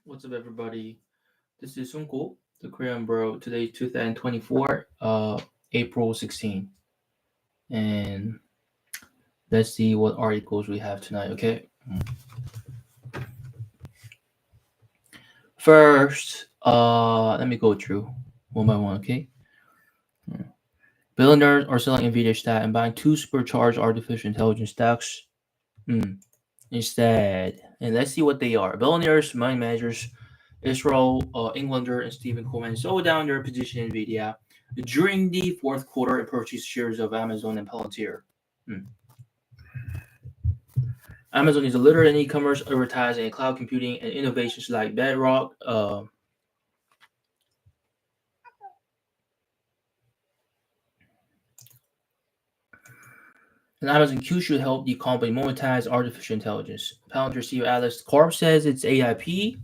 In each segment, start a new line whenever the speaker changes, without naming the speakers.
What's up, everybody? This is Sunko, the Korean Bro. Today, 2024, April 16. And let's see what articles we have tonight, okay? First, let me go through one by one, okay? Billionaires are selling NVIDIA stock and buying two supercharged artificial intelligence stocks instead. And let's see what they are. Billionaires, money managers, Israel Englander, and Stephen Coleman sold down their position in NVIDIA during the fourth quarter and purchased shares of Amazon and Palantir. Hmm. Amazon is a leader in e-commerce, advertising, cloud computing, and innovations like Bedrock. And Amazon Q should help the company monetize artificial intelligence. Palantir CEO Alice Corp says its AIP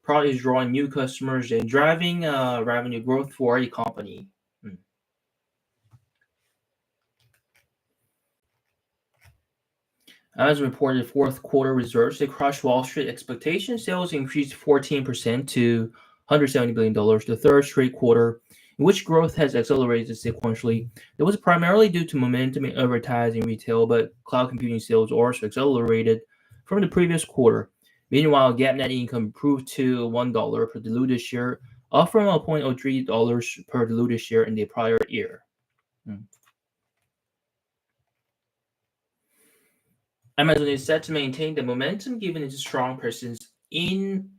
product is drawing new customers and driving revenue growth for a company. Hmm. Amazon reported fourth quarter results that crushed Wall Street expectations. Sales increased 14% to $170 billion, the third straight quarter in which growth has accelerated sequentially. It was primarily due to momentum in advertising retail, but cloud computing sales also accelerated from the previous quarter. Meanwhile, GAAP net income improved to $1 per diluted share, up from $0.03 per diluted share in the prior year. Amazon is set to maintain the momentum given its strong presence in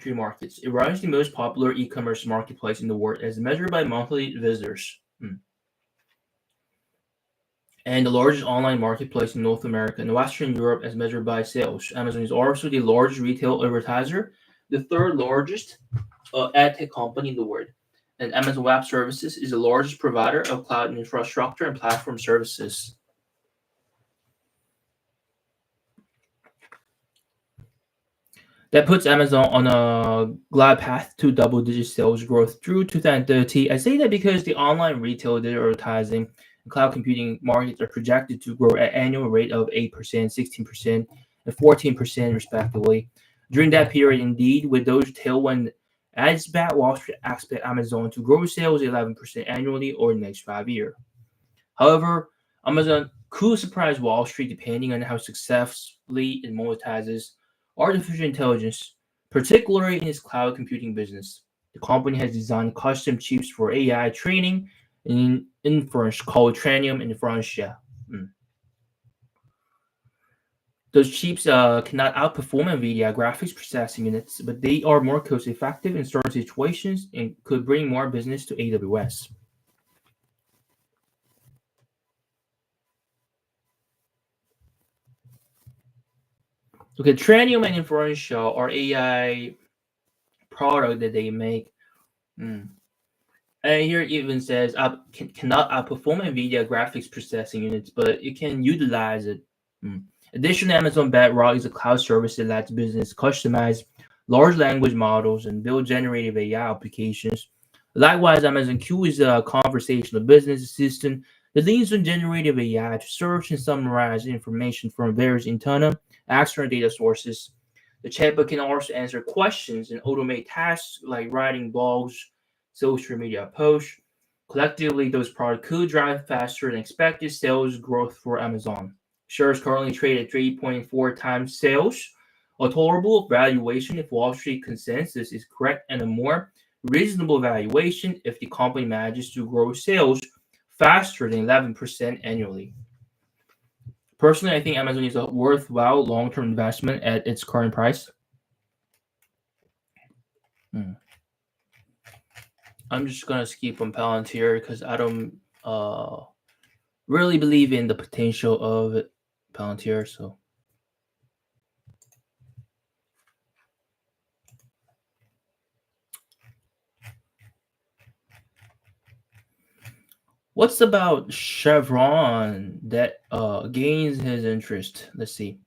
three markets. It runs the most popular e-commerce marketplace in the world as measured by monthly visitors. And the largest online marketplace in North America and Western Europe as measured by sales. Amazon is also the largest retail advertiser, the third largest ad tech company in the world. And Amazon Web Services is the largest provider of cloud infrastructure and platform services. That puts Amazon on a glide path to double-digit sales growth through 2030. I say that because the online retail, digital advertising, and cloud computing markets are projected to grow at annual rate of 8%, 16%, and 14% respectively. During that period, indeed, with those tailwind as back, Wall Street expect Amazon to grow sales 11% annually over the next 5 years. However, Amazon could surprise Wall Street depending on how successfully it monetizes artificial intelligence, particularly in its cloud computing business. The company has designed custom chips for AI training and inference called Trainium Inferentia. Those chips cannot outperform NVIDIA graphics processing units, but they are more cost effective in certain situations and could bring more business to AWS. Okay, Trainium and Inferentia are AI product that they make. And here it even says cannot outperform NVIDIA graphics processing units, but it can utilize it. Additionally, Amazon Bedrock is a cloud service that lets business customize large language models and build generative AI applications. Likewise, Amazon Q is a conversational business assistant that leans on generative AI to search and summarize information from various internal and external data sources. The chatbot can also answer questions and automate tasks like writing blogs, social media posts. Collectively, those products could drive faster than expected sales growth for Amazon. Shares currently trade at 3.4 times sales, a tolerable valuation if Wall Street consensus is correct, and a more reasonable valuation if the company manages to grow sales faster than 11% annually. Personally, I think Amazon is a worthwhile long-term investment at its current price. I'm just gonna skip on Palantir because I don't really believe in the potential of Palantir. So what's about Chevron that gains his interest? Let's see.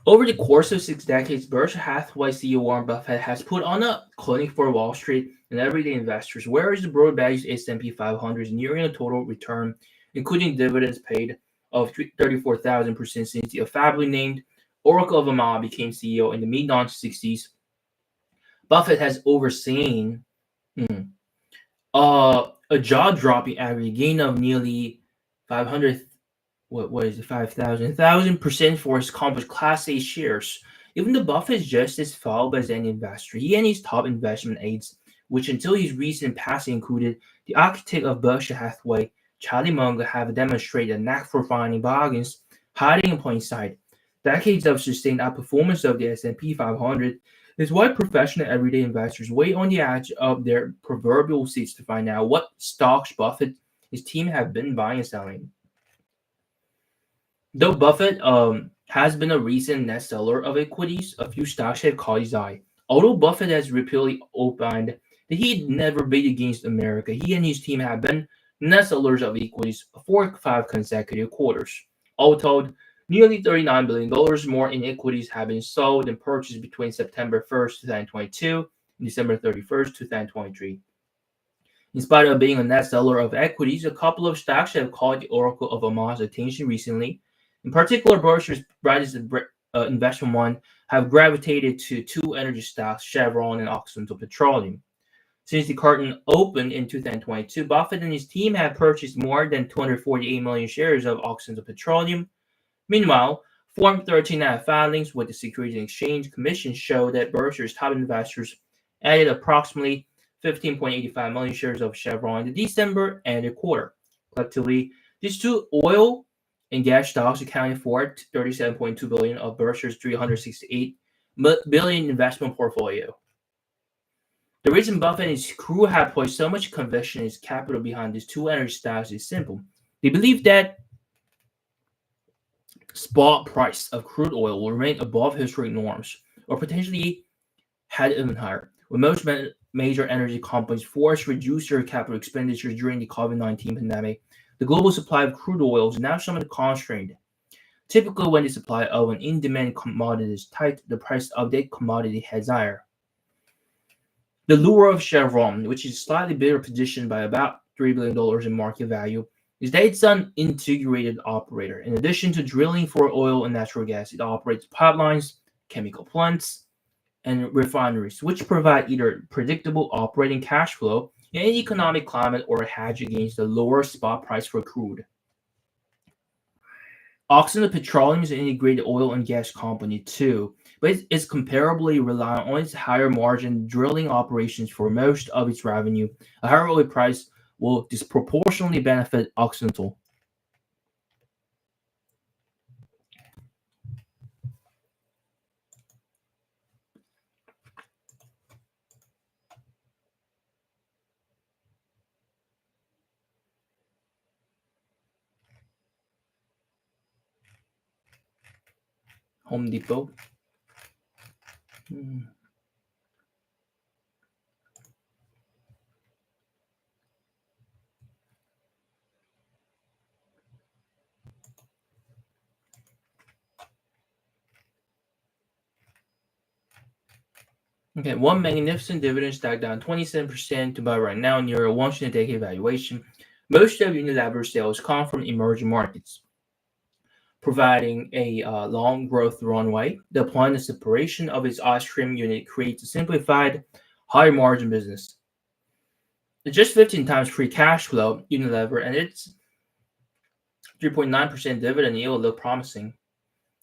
Over the course of 6 decades, Berkshire Hathaway CEO Warren Buffett has put on a clinic for Wall Street and everyday investors, whereas the broad-based S&P 500 is nearing a total return, including dividends paid of 34,000% since the affably named Oracle of Omaha became CEO in the mid-1960s. Buffett has overseen a jaw-dropping aggregate gain of nearly 500 what is it 5,000% for his complex Class A shares. Even though Buffett is just as valuable as any investor, he and his top investment aides, which until his recent passing included the architect of Berkshire Hathaway, Charlie Munger, have demonstrated a knack for finding bargains hiding in plain sight. Decades of sustained outperformance of the S&P 500 is why professional everyday investors wait on the edge of their proverbial seats to find out what stocks Buffett and his team have been buying and selling. Though Buffett has been a recent net seller of equities, a few stocks have caught his eye. Although Buffett has repeatedly opined that he'd never bet against America, he and his team have been net sellers of equities for 5 consecutive quarters. All told, nearly $39 billion more in equities have been sold and purchased between September 1st, 2022 and December 31st, 2023. In spite of being a net seller of equities, a couple of stocks have caught the Oracle of Omaha's attention recently. In particular, Berkshire's brightest investment one have gravitated to 2 energy stocks, Chevron and Occidental Petroleum. Since the curtain opened in 2022, Buffett and his team have purchased more than 248 million shares of Occidental Petroleum. Meanwhile, Form 13F filings with the Securities and Exchange Commission show that Berkshire's top investors added approximately 15.85 million shares of Chevron in the December ended quarter. Collectively, these 2 oil and gas stocks accounted for 37.2 billion of Berkshire's 368 billion investment portfolio. The reason Buffett and his crew have placed so much conviction and capital behind these 2 energy stocks is simple. They believe that spot price of crude oil will remain above historic norms, or potentially head even higher, with most major energy companies forced to reduce their capital expenditures during the COVID-19 pandemic. The global supply of crude oil is now somewhat constrained. Typically, when the supply of an in-demand commodity is tight, the price of that commodity heads higher. The lure of Chevron, which is slightly better positioned by about $3 billion in market value, is that it's an integrated operator. In addition to drilling for oil and natural gas, it operates pipelines, chemical plants, and refineries, which provide either predictable operating cash flow in any economic climate or a hedge against the lower spot price for crude. Occidental Petroleum is an integrated oil and gas company too, but it is comparably reliant on its higher margin drilling operations for most of its revenue. A higher oil price will disproportionately benefit Occidental. Home Depot. Okay, one magnificent dividend stock down 27% to buy right now near a once-in-a-decade valuation. Most of Unilever's sales come from emerging markets, providing a long growth runway. The planned separation of its ice cream unit creates a simplified, higher margin business. It's just 15 times free cash flow, Unilever, and its 3.9% dividend yield look promising.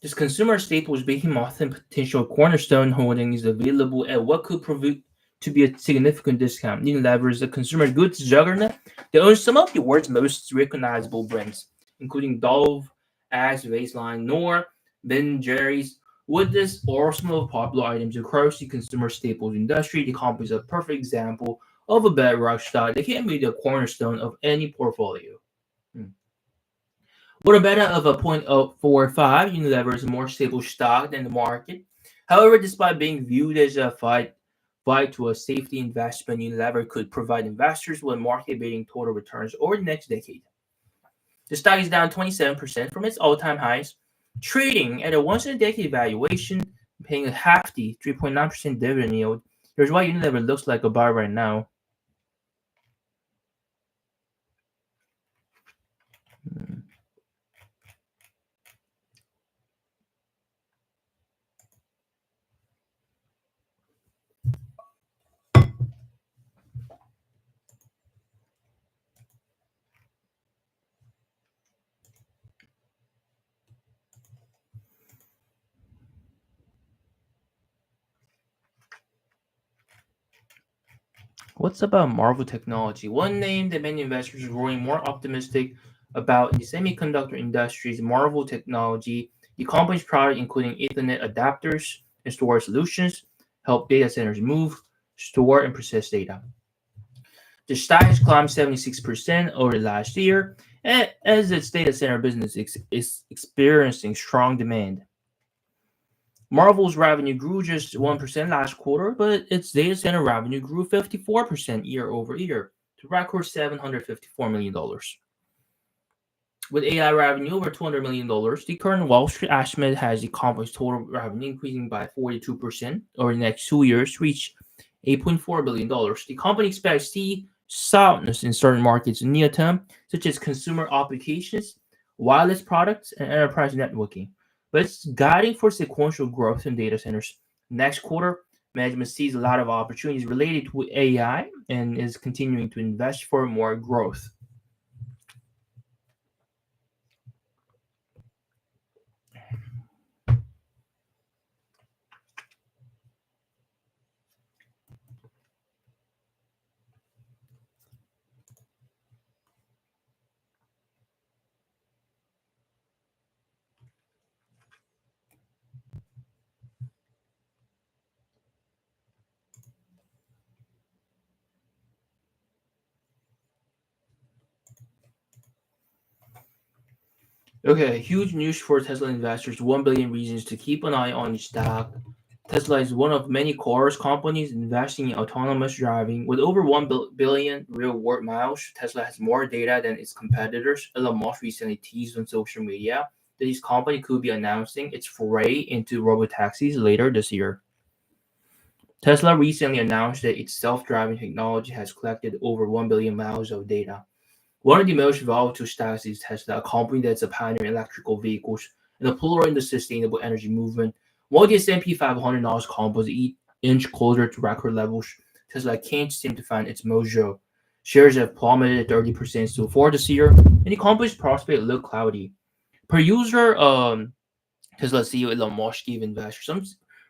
This consumer staples behemoth and potential cornerstone holding is available at what could prove to be a significant discount. Unilever is a consumer goods juggernaut that owns some of the world's most recognizable brands, including Dove, Axe, Baseline, Knorr, Ben Jerry's. With this arsenal of popular items across the consumer staples industry, the company is a perfect example of a bedrock stock that can be the cornerstone of any portfolio. With a beta of a 0.045, Unilever is a more stable stock than the market. However, despite being viewed as a fight to a safety investment, Unilever could provide investors with market-beating total returns over the next decade. The stock is down 27% from its all-time highs, Trading at a once in a decade valuation, paying a hefty 3.9% dividend yield. Here's why Unilever looks like a buy right now. What's about Marvel Technology? One name that many investors are growing more optimistic about in the semiconductor industry is Marvel Technology. The company's product, including Ethernet adapters and storage solutions, help data centers move, store, and process data. The stock has climbed 76% over the last year as its data center business is experiencing strong demand. Marvel's revenue grew just 1% last quarter, but its data center revenue grew 54% year over year to record $754 million. With AI revenue over $200 million, the current Wall Street estimate has the company's total revenue increasing by 42% over the next 2 years to reach $8.4 billion. The company expects to see softness in certain markets in near term, such as consumer applications, wireless products, and enterprise networking. But it's guiding for sequential growth in data centers. Next quarter, management sees a lot of opportunities related to AI and is continuing to invest for more growth. Okay, huge news for Tesla investors. 1 billion reasons to keep an eye on the stock. Tesla is one of many cars companies investing in autonomous driving. With over 1 billion real world miles, Tesla has more data than its competitors. Elon Musk recently teased on social media that his company could be announcing its foray into robotaxis later this year. Tesla recently announced that its self driving technology has collected over 1 billion miles of data. One of the most volatile stocks is Tesla, a company that's a pioneer in electrical vehicles and a pillar in the sustainable energy movement. While the S&P 500 Nas composite inch closer to record levels, Tesla can't seem to find its mojo. Shares have plummeted 30% so far this year, and the company's prospects look cloudy. Per user, Tesla CEO Elon Musk gave investors some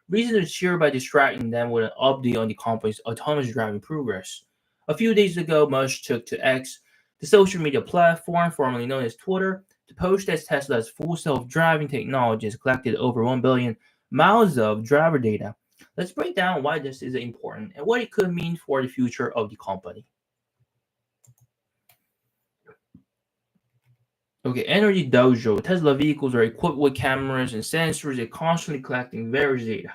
reason to cheer by distracting them with an update on the company's autonomous driving progress. A few days ago, Musk took to X, the social media platform formerly known as Twitter, to post that Tesla's full self-driving technology has collected over 1 billion miles of driver data. Let's break down why this is important and what it could mean for the future of the company. Okay, Energy Dojo. Tesla vehicles are equipped with cameras and sensors that are constantly collecting various data.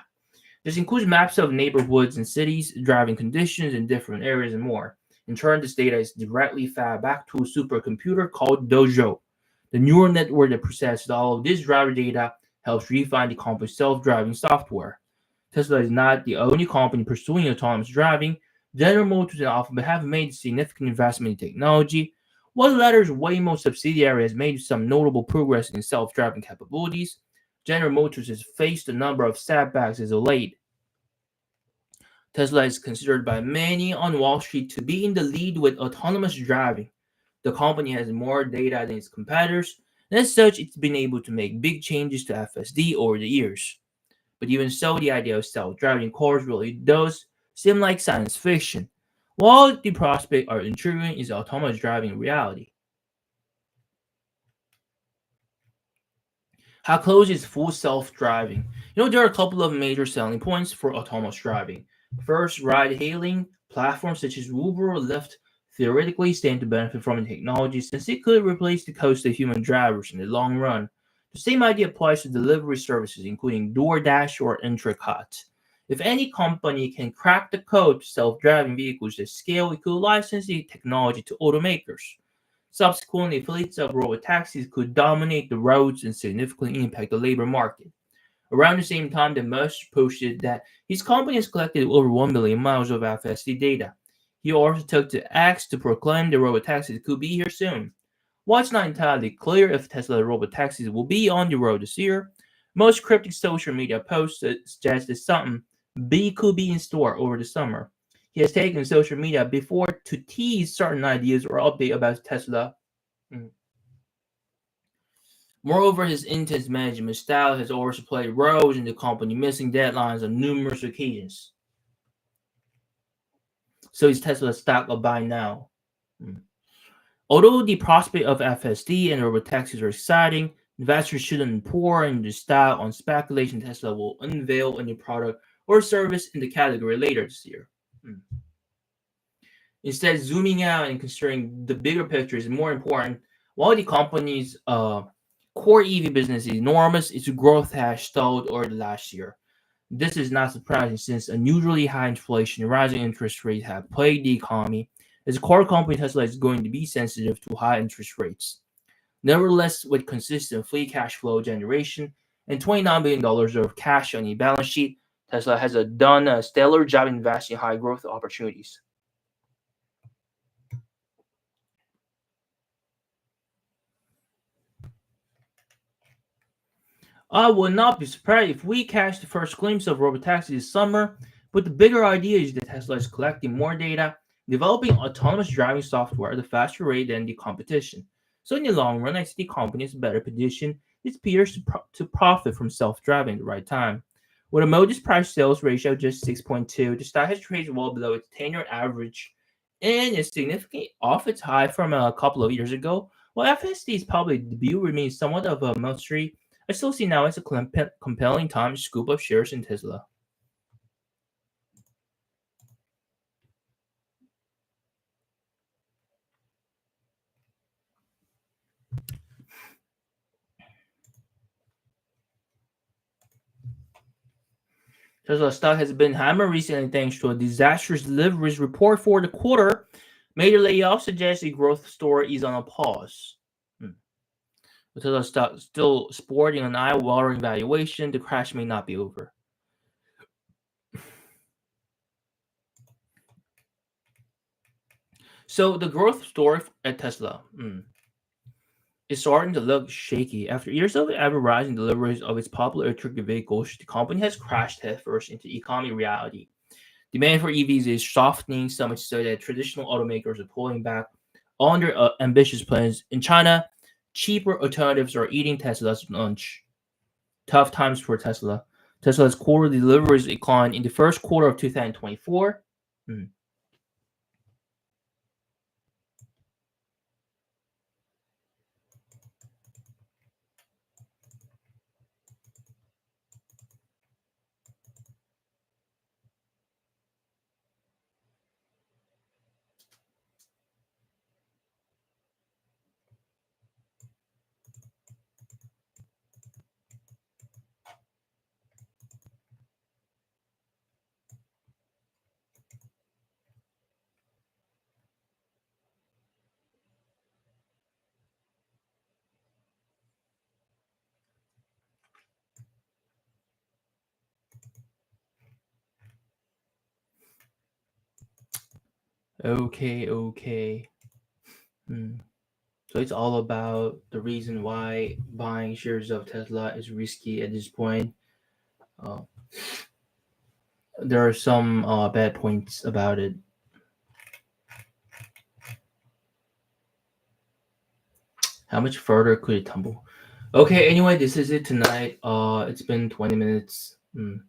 This includes maps of neighborhoods and cities, driving conditions in different areas, and more. In turn, this data is directly fed back to a supercomputer called Dojo. The neural network that processes all of this driver data helps refine the company's self-driving software. Tesla is not the only company pursuing autonomous driving. General Motors and Alphabet have made significant investment in technology. While the latter's Waymo subsidiary has made some notable progress in self-driving capabilities, General Motors has faced a number of setbacks as of late. Tesla is considered by many on Wall Street to be in the lead with autonomous driving. The company has more data than its competitors, and as such, it's been able to make big changes to FSD over the years. But even so, the idea of self-driving cars really does seem like science fiction. While the prospects are intriguing, is autonomous driving reality? How close is full self-driving? There are a couple of major selling points for autonomous driving. First, ride-hailing platforms such as Uber or Lyft theoretically stand to benefit from the technology since it could replace the cost of human drivers in the long run. The same idea applies to delivery services, including DoorDash or Instacart. If any company can crack the code to self-driving vehicles at scale, it could license the technology to automakers. Subsequently, fleets of robotaxis could dominate the roads and significantly impact the labor market. Around the same time, the Musk posted that his company has collected over 1 million miles of FSD data. He also took to X to proclaim the robotaxis could be here soon. While it's not entirely clear if Tesla robotaxis will be on the road this year, most cryptic social media posts suggest that something big could be in store over the summer. He has taken social media before to tease certain ideas or update about Tesla. Mm. Moreover, his intense management style has also played roles in the company missing deadlines on numerous occasions. So is Tesla stock a buy now? Mm. Although the prospect of FSD and robotaxis are exciting, investors shouldn't pour into stock on speculation Tesla will unveil a new product or service in the category later this year. Mm. Instead, zooming out and considering the bigger picture is more important. While the company's core EV business is enormous, its growth has stalled over the last year. This is not surprising since unusually high inflation and rising interest rates have plagued the economy, as core company Tesla is going to be sensitive to high interest rates. Nevertheless, with consistent free cash flow generation and $29 billion of cash on the balance sheet, Tesla has done a stellar job investing in high growth opportunities. I would not be surprised if we catch the first glimpse of robotaxi this summer, but the bigger idea is that Tesla is collecting more data, developing autonomous driving software at a faster rate than the competition. So in the long run, I see the company is better positioned its peers to profit from self-driving at the right time. With a modest price sales ratio of just 6.2, the stock has traded well below its 10-year average and is significantly off its high from a couple of years ago. While FSD's public debut remains somewhat of a mystery, I still see now as a compelling time to scoop up shares in Tesla. Tesla stock has been hammered recently thanks to a disastrous deliveries report for the quarter. Major layoffs suggest the growth story is on a pause. Hmm. With Tesla stock still sporting an eye-watering valuation, the crash may not be over. So the growth story at Tesla. Is starting to look shaky. After years of ever rising deliveries of its popular electric vehicles, the company has crashed headfirst into economic reality. Demand for EVs is softening so much so that traditional automakers are pulling back on their ambitious plans. In China, cheaper alternatives are eating Tesla's lunch. Tough times for Tesla. Tesla's quarterly deliveries declined in the first quarter of 2024. Hmm. Okay. Hmm. So it's all about the reason why buying shares of Tesla is risky at this point. Uh, there are some bad points about it. How much further could it tumble? Okay, anyway, this is it tonight. It's been 20 minutes. I'm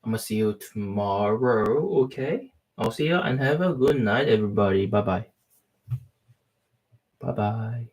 gonna see you tomorrow, okay? I'll see you and have a good night, everybody. Bye bye. Bye bye.